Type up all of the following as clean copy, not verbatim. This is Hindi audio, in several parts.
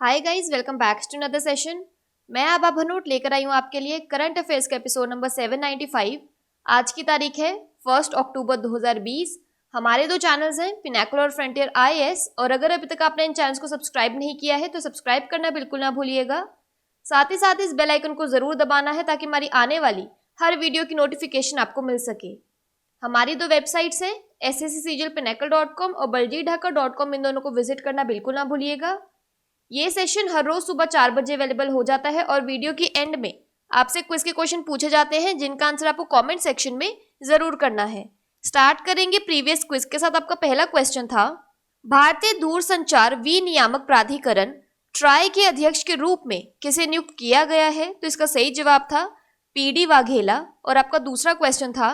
Hi guys, welcome back to another session. मैं आभा भनोट लेकर आई हूँ आपके लिए करंट अफेयर्स का एपिसोड नंबर 795। आज की तारीख है 1 अक्टूबर 2020। हमारे दो चैनल्स हैं, पिनाकुलर और फ्रंटियर आईएएस, और अगर अभी तक आपने इन चैनल्स को सब्सक्राइब नहीं किया है तो सब्सक्राइब करना बिल्कुल ना भूलिएगा। साथ ही साथ इस बेल आइकन को जरूर दबाना है ताकि हमारी आने वाली हर वीडियो की नोटिफिकेशन आपको मिल सके। हमारी दो वेबसाइट्स हैं, sscglpinacle.com और baljeetdhaka.com। इन दोनों को विजिट करना बिल्कुल ना भूलिएगा। ये सेशन हर रोज सुबह 4 बजे अवेलेबल हो जाता है और वीडियो के एंड में आपसे क्विज के क्वेश्चन पूछे जाते हैं जिनका आंसर आपको कमेंट सेक्शन में जरूर करना है। स्टार्ट करेंगे प्रीवियस क्विज के साथ। आपका पहला क्वेश्चन था, भारतीय दूरसंचार विनियामक प्राधिकरण ट्राई के अध्यक्ष के रूप में किसे नियुक्त किया गया है? तो इसका सही जवाब था पीडी वाघेला। और आपका दूसरा क्वेश्चन था,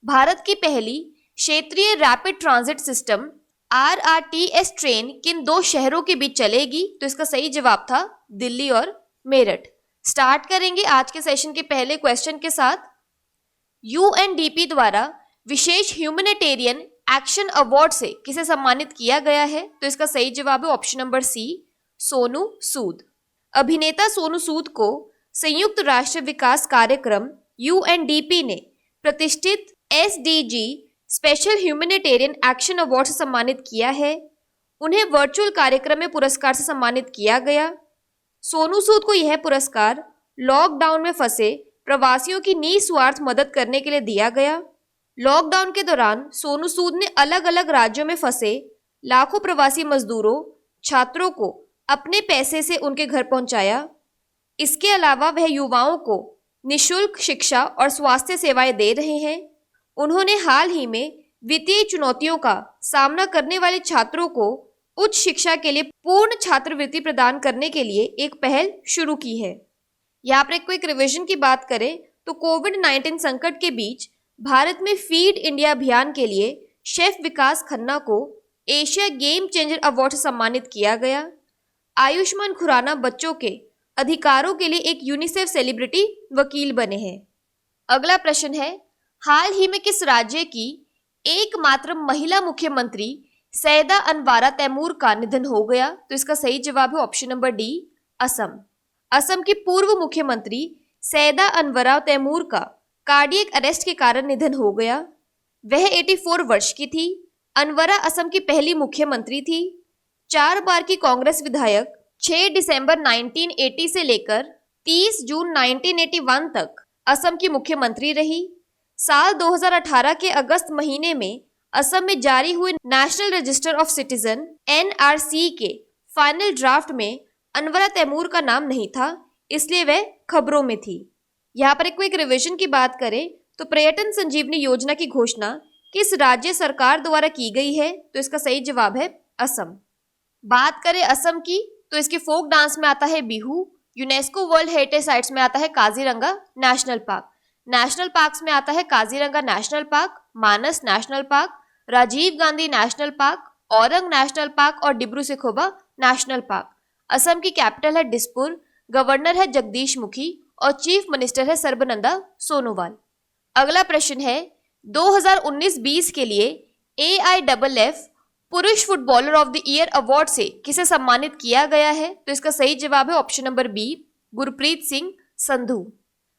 भारत की पहली क्षेत्रीय rapid transit system RRTS train किन दो शहरों के बीच चलेगी? तो इसका सही जवाब था दिल्ली और मेरठ। स्टार्ट करेंगे आज के सेशन के पहले क्वेश्चन के साथ। यूएनडीपी द्वारा विशेष ह्यूमैनिटेरियन एक्शन अवार्ड से किसे सम्मानित किया गया है? तो इसका सही जवाब है ऑप्शन नंबर सी, सोनू सूद। अभिनेता सोनू सूद को संयुक्त राष्ट्र विकास कार्यक्रम यूएनडीपी ने प्रतिष्ठित SDG special humanitarian action award से सम्मानित किया है। उन्हें वर्चुअल कार्यक्रम में पुरस्कार से सम्मानित किया गया। सोनू सूद को यह पुरस्कार लॉकडाउन में फंसे प्रवासियों की निस्वार्थ मदद करने के लिए दिया गया। लॉकडाउन के दौरान सोनू सूद ने अलग अलग राज्यों में फंसे लाखों प्रवासी मजदूरों, छात्रों को अपने पैसे से उनके घर पहुंचाया। इसके अलावा वह युवाओं को निःशुल्क शिक्षा और स्वास्थ्य सेवाएं दे रहे हैं। उन्होंने हाल ही में वित्तीय चुनौतियों का सामना करने वाले छात्रों को उच्च शिक्षा के लिए पूर्ण छात्रवृत्ति प्रदान करने के लिए एक पहल शुरू की है। यहाँ पर एक क्विक रिवीजन की बात करें तो कोविड-19 संकट के बीच भारत में फीड इंडिया अभियान के लिए शेफ विकास खन्ना को एशिया गेम चेंजर अवार्ड से सम्मानित किया गया। आयुष्मान खुराना बच्चों के अधिकारों के लिए एक यूनिसेफ सेलिब्रिटी वकील बने हैं। अगला प्रश्न है, हाल ही में किस राज्य की एकमात्र महिला मुख्यमंत्री सैयदा अनवारा तैमूर का निधन हो गया? तो इसका सही जवाब है option number D, Assam. Assam की पूर्व मुख्यमंत्री सैयदा अनवरा तैमूर का कार्डियक अरेस्ट के कारण निधन हो गया। वह 84 वर्ष की थी। अनवरा असम की पहली मुख्यमंत्री थी। 4 बार की कांग्रेस विधायक 6 दिसंबर 1980 से लेकर 30 जून 1981 तक असम की मुख्यमंत्री रही। साल 2018 के अगस्त महीने में असम में जारी हुए national register of citizen NRC के फाइनल ड्राफ्ट में अनवरा तैमूर का नाम नहीं था, इसलिए वह खबरों में थी। यहाँ पर एक क्विक रिवीजन की बात करें तो पर्यटन संजीवनी योजना की घोषणा किस राज्य सरकार द्वारा की गई है? तो इसका सही जवाब है असम। बात करें असम की तो इसके फोक डांस में आता है Bihu. UNESCO world heritage sites में आता है Kaziranga national park. National parks में आता है Kaziranga national park, Manas national park, Rajiv Gandhi national park, Orang national park और डिब्रू सैखोवा नेशनल पार्क। असम की कैपिटल है दिसपुर। गवर्नर है जगदीश मुखी और चीफ मिनिस्टर है सर्बानंद सोनोवाल। अगला प्रश्न है, 2019-20 के लिए AIFF पुरुष footballer of the year award से किसे सम्मानित किया गया है? तो इसका सही जवाब है option number B, Gurpreet Singh Sandhu.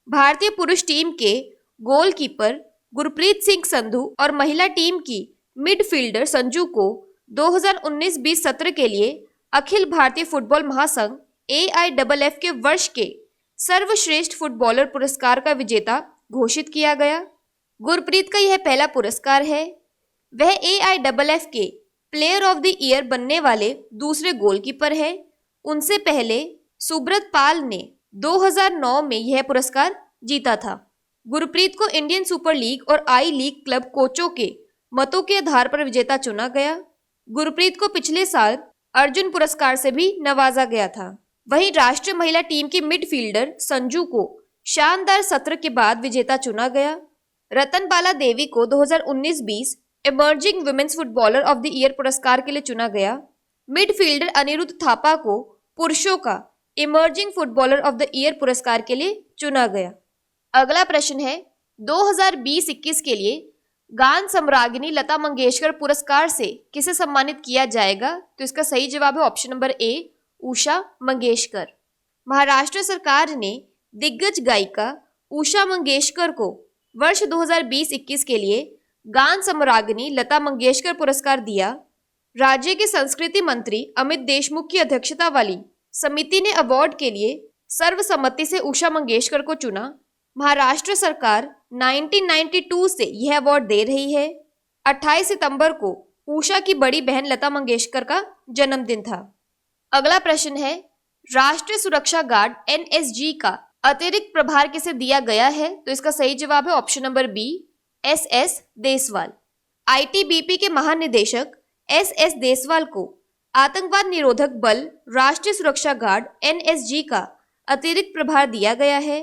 भारतीय पुरुष टीम के गोलकीपर गुरप्रीत सिंह संधू और महिला टीम की मिडफील्डर संजू को 2019-20 सत्र के लिए अखिल भारतीय फुटबॉल महासंघ AIFF के वर्ष के सर्वश्रेष्ठ फुटबॉलर पुरस्कार का विजेता घोषित किया गया। गुरप्रीत का यह पहला पुरस्कार है। वह AIFF के प्लेयर ऑफ द ईयर बनने वाले दूसरे गोलकीपर हैं। उनसे पहले सुब्रत पाल ने 2009 में यह पुरस्कार जीता था। गुरप्रीत को इंडियन सुपर लीग और आई लीग क्लब कोचों के मतों के आधार पर विजेता चुना गया। गुरप्रीत को पिछले साल अर्जुन पुरस्कार से भी नवाजा गया था। वहीं राष्ट्रीय महिला टीम की मिडफील्डर संजू को शानदार सत्र के बाद विजेता चुना गया। रतनबाला देवी को 2019-20 emerging women's footballer of the year पुरस्कार के लिए चुना गया। मिडफील्डर अनिरुद्ध थापा को पुरुषों का emerging footballer of the year पुरस्कार के लिए चुना गया। अगला प्रश्न है, 2020-21 के लिए गान सम्राज्ञी लता मंगेशकर पुरस्कार से किसे सम्मानित किया जाएगा? तो इसका सही जवाब है option number A, Usha Mangeshkar. Maharashtra सरकार ने दिग्गज गायिका उषा मंगेशकर को वर्ष 2020-21 के लिए गान सम्राज्ञी लता मंगेशकर पुरस्कार दिया। राज्य के संस्कृति मंत्री अमित देशमुख की अध्यक्षता वाली समिति ने अवार्ड के लिए सर्वसम्मति से उषा मंगेशकर को चुना। महाराष्ट्र सरकार 1992 से यह अवार्ड दे रही है। 28 सितंबर को उषा की बड़ी बहन लता मंगेशकर का जन्मदिन था। अगला प्रश्न है, राष्ट्रीय सुरक्षा गार्ड एनएसजी का अतिरिक्त प्रभार किसे दिया गया है? तो इसका सही जवाब है option number B, SS Deswal. ITBP के महानिदेशक एसएस देसवाल को आतंकवाद निरोधक बल राष्ट्रीय सुरक्षा गार्ड एनएसजी का अतिरिक्त प्रभार दिया गया है,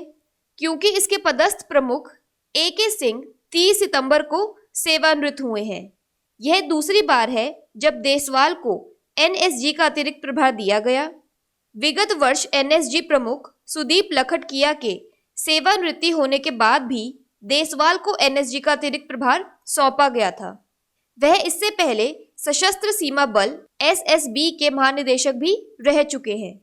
क्योंकि इसके पदस्थ प्रमुख एके सिंह 30 सितंबर को सेवानिवृत्त हुए हैं। यह दूसरी बार है जब देसवाल को एनएसजी का अतिरिक्त प्रभार दिया गया। विगत वर्ष एनएसजी प्रमुख सुदीप लखटकिया के सेवानिवृत्ति होने के बाद भी देसवाल को एनएसजी का अतिरिक्त प्रभार सौंपा गया था। वह इससे पहले सशस्त्र सीमा बल एसएसबी के महानिदेशक भी रह चुके हैं।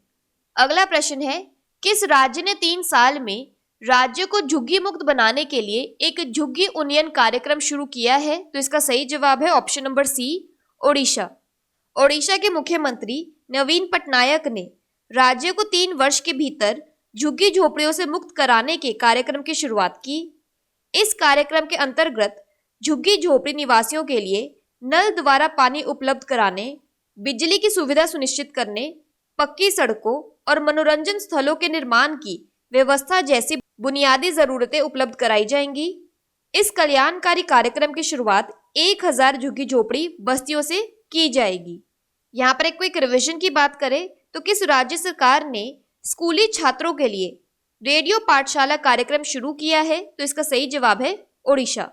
अगला प्रश्न है, किस राज्य ने 3 साल में राज्य को झुग्गी मुक्त बनाने के लिए एक झुग्गी उन्नयन कार्यक्रम शुरू किया है? तो इसका सही जवाब है option number C, Odisha. Odisha के मुख्यमंत्री नवीन पटनायक ने राज्य को 3 वर्ष के भीतर झुग्गी झोपड़ियों से मुक्त कराने के कार्यक्रम की शुरुआत की। इस कार्यक्रम के अंतर्गत झुग्गी झोपड़ी निवासियों के लिए नल द्वारा पानी उपलब्ध कराने, बिजली की सुविधा सुनिश्चित करने, पक्की सड़कों और मनोरंजन स्थलों के निर्माण की व्यवस्था जैसी बुनियादी जरूरतें उपलब्ध कराई जाएंगी। इस कल्याणकारी कार्यक्रम की शुरुआत 1000 झुग्गी झोपड़ी बस्तियों से की जाएगी। यहाँ पर एक क्विक रिवीजन की बात करें तो किस राज्य सरकार ने स्कूली छात्रों के लिए रेडियो पाठशाला कार्यक्रम शुरू किया है? तो इसका सही जवाब है ओडिशा।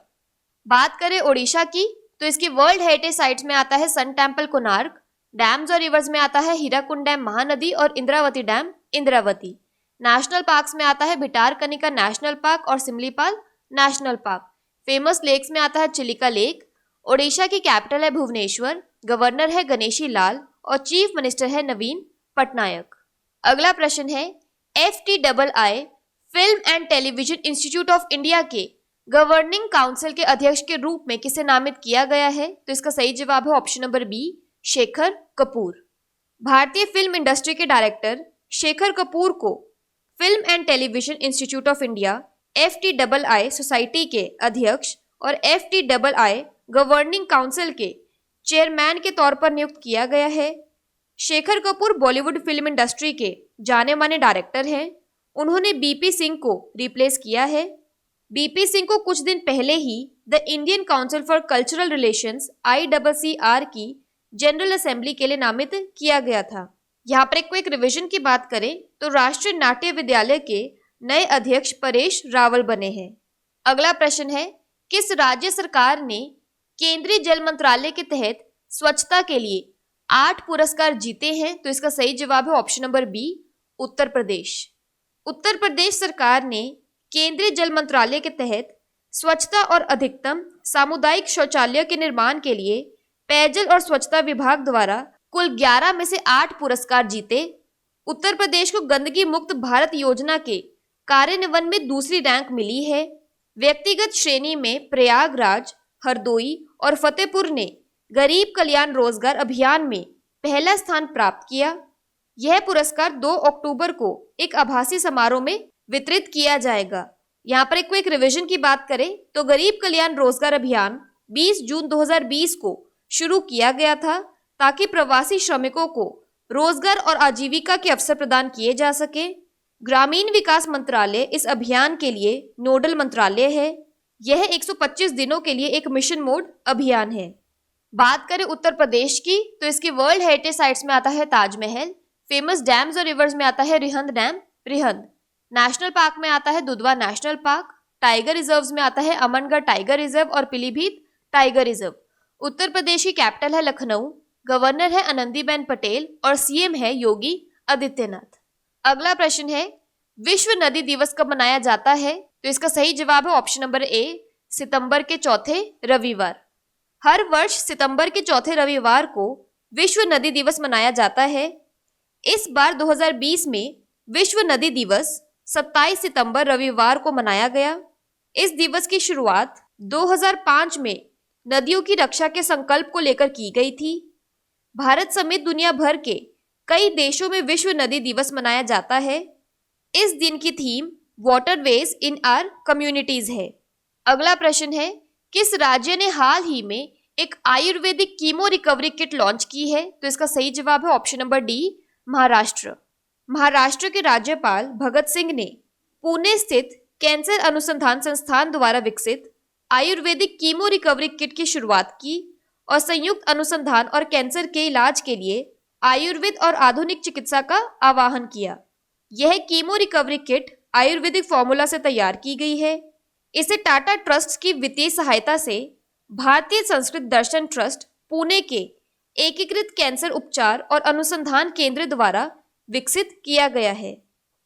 बात करें ओडिशा की तो इसकी वर्ल्ड हेरिटेज साइट्स में आता है सन टेम्पल कोणार्क, डैम्स और रिवर्स में आता है हीराकुंड डैम महानदी और Indravati dam Indravati. National parks में आता है भिटारकनिका नेशनल पार्क और Similipal national park. Famous lakes में आता है चिलिका लेक। ओडिशा की कैपिटल है भुवनेश्वर, गवर्नर है गणेशी लाल और चीफ मिनिस्टर है नवीन पटनायक। अगला प्रश्न है, FTII film and television institute of India के गवर्निंग काउंसिल के अध्यक्ष के रूप में किसे नामित किया गया है? तो इसका सही जवाब है option number B, Shekhar Kapoor. भारतीय फिल्म इंडस्ट्री के डायरेक्टर शेखर कपूर को film and television institute of India FTII society के अध्यक्ष और FTII गवर्निंग काउंसिल के चेयरमैन के तौर पर नियुक्त किया गया है। Shekhar Kapoor Bollywood film industry के जाने माने डायरेक्टर हैं। उन्होंने BP सिंह को रिप्लेस किया है। BP सिंह को कुछ दिन पहले ही the Indian council for cultural relations ICCR की जनरल असेंबली के लिए नामित किया गया था। यहाँ पर एक क्विक रिवीजन की बात करें तो राष्ट्रीय नाट्य विद्यालय के नए अध्यक्ष परेश रावल बने हैं। अगला प्रश्न है, किस राज्य सरकार ने केंद्रीय जल मंत्रालय के तहत स्वच्छता के लिए 8 पुरस्कार जीते हैं? तो इसका सही जवाब है option number B, Uttar Pradesh. Uttar Pradesh सरकार ने केंद्रीय जल मंत्रालय के तहत स्वच्छता और अधिकतम सामुदायिक शौचालय के निर्माण के लिए पेयजल और स्वच्छता विभाग द्वारा कुल 11 में से 8 पुरस्कार जीते। उत्तर प्रदेश को गंदगी मुक्त भारत योजना के कार्यान्वयन में दूसरी रैंक मिली है। व्यक्तिगत श्रेणी में प्रयागराज, हरदोई और फतेहपुर ने गरीब कल्याण रोजगार अभियान में पहला स्थान प्राप्त किया। यह पुरस्कार 2 अक्टूबर को एक आभासी समारोह में वितरित किया जाएगा। यहाँ पर एक क्विक रिवीजन की बात करें तो गरीब कल्याण रोजगार अभियान 20 जून 2020 को शुरू किया गया था ताकि प्रवासी श्रमिकों को रोजगार और आजीविका के अवसर प्रदान किए जा सके। ग्रामीण विकास मंत्रालय इस अभियान के लिए नोडल मंत्रालय है। यह 125 दिनों के लिए एक मिशन मोड अभियान है। बात करें उत्तर प्रदेश की तो इसकी वर्ल्ड हेरिटेज साइट्स में आता है ताजमहल, फेमस डैम्स और रिवर्स में आता है Rihand dam Rihand, national park में आता है Dudhwa national park, tiger reserves में आता है अमनगढ़ टाइगर रिजर्व और पीलीभीत टाइगर रिजर्व। उत्तर प्रदेश की कैपिटल है लखनऊ, गवर्नर है आनंदीबेन पटेल और CM है योगी आदित्यनाथ। अगला प्रश्न है, विश्व नदी दिवस कब मनाया जाता है? तो इसका सही जवाब है ऑप्शन नंबर ए, सितंबर के चौथे रविवार। हर वर्ष सितंबर के चौथे रविवार को विश्व नदी दिवस मनाया जाता है। इस बार 2020 में विश्व नदी दिवस 27 सितंबर रविवार को मनाया गया। इस दिवस की शुरुआत 2005 में नदियों की रक्षा के संकल्प को लेकर की गई थी। भारत समेत दुनिया भर के कई देशों में विश्व नदी दिवस मनाया जाता है। इस दिन की theme waterways in our communities है। अगला प्रश्न है, किस राज्य ने हाल ही में एक Ayurvedic chemo recovery kit launch की है? तो इसका सही जवाब है option number D, Maharashtra. Maharashtra के राज्यपाल भगत सिंह ने पुणे स्थित कैंसर अनुसंधान संस्थान द्वारा विकसित आयुर्वेदिक कीमो रिकवरी किट की शुरुआत की और संयुक्त अनुसंधान और कैंसर के इलाज के लिए आयुर्वेद और आधुनिक चिकित्सा का आह्वान किया। यह chemo recovery kit Ayurvedic formula से तैयार की गई है। इसे टाटा ट्रस्ट की वित्तीय सहायता से भारतीय संस्कृत दर्शन ट्रस्ट पुणे के एकीकृत कैंसर उपचार और अनुसंधान केंद्र द्वारा विकसित किया गया है।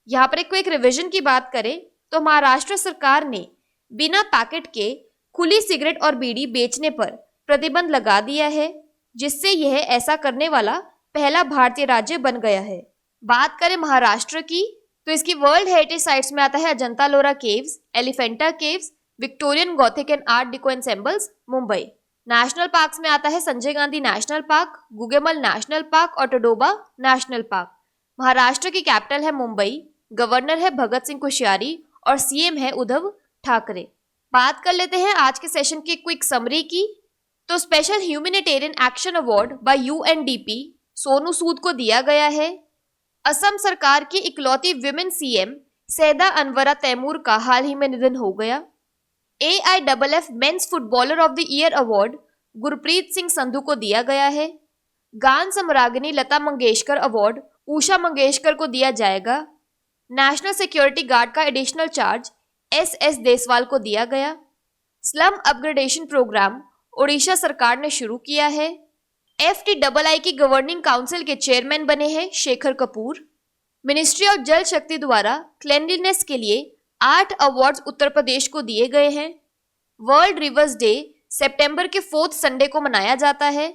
यहाँ पर एक रिवीजन की बात करें तो महाराष्ट्र सरकार ने बिना पैकेट के खुली सिगरेट और बीड़ी बेचने पर प्रतिबंध लगा दिया है, जिससे यह ऐसा करने वाला पहला भारतीय राज्य बन गया है। बात करें महाराष्ट्र की तो इसकी वर्ल्ड हेरिटेज साइट्स में आता है Ajanta Ellora caves, Elephanta caves, Victorian gothic and art deco ensembles, Mumbai. National parks में आता है Sanjay Gandhi national park, Gugamal national park और टडोबा नेशनल पार्क। महाराष्ट्र की कैपिटल है मुंबई, गवर्नर है भगत सिंह कोश्यारी और सीएम है उद्धव ठाकरे। बात कर लेते हैं आज के सेशन की क्विक समरी की। तो special humanitarian action award by UNDP Sonu Sood को दिया गया है। असम सरकार की इकलौती विमेन सीएम सैदा अनवरा तैमूर का हाल ही में निधन हो गया। AIFF men's footballer of the year award Gurpreet Singh Sandhu को दिया गया है। गान सम्राज्ञी लता मंगेशकर अवार्ड उषा मंगेशकर को दिया जाएगा। नेशनल सिक्योरिटी गार्ड का एडिशनल चार्ज SS देसवाल को दिया गया। स्लम अपग्रेडेशन प्रोग्राम ओडिशा सरकार ने शुरू किया है। FTII की गवर्निंग काउंसिल के चेयरमैन बने हैं शेखर कपूर। मिनिस्ट्री ऑफ जल शक्ति द्वारा क्लेanलीनेस के लिए 8 अवार्ड्स उत्तर प्रदेश को दिए गए हैं। वर्ल्ड रिवर्स डे सितंबर के 4th संडे को मनाया जाता है।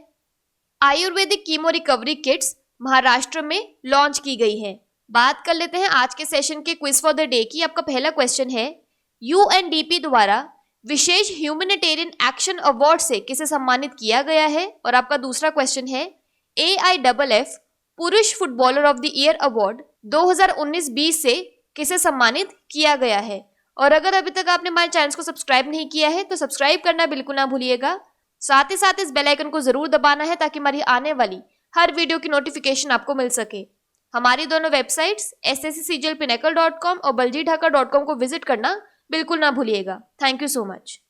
आयुर्वेदिक कीमो रिकवरी किट्स महाराष्ट्र में लॉन्च की गई हैं। बात कर लेते हैं आज के सेशन के क्विज फॉर द डे की। आपका पहला क्वेश्चन है, UNDP द्वारा विशेष ह्यूमैनिटेरियन एक्शन अवार्ड से किसे सम्मानित किया गया है? और आपका दूसरा क्वेश्चन है, AIFF पुरुष footballer of the year award 2019-20 से किसे सम्मानित किया गया है? और अगर अभी तक आपने हमारे चैनल को सब्सक्राइब नहीं किया है तो सब्सक्राइब करना बिल्कुल ना भूलिएगा। साथ ही साथ इस बेल आइकन को जरूर दबाना है ताकि हमारी आने वाली हर वीडियो की नोटिफिकेशन आपको मिल सके। हमारी दोनों वेबसाइट्स SSCCGLPinnacle.com और baljeetdhaka.com को विजिट करना बिल्कुल ना भूलिएगा। Thank you so much.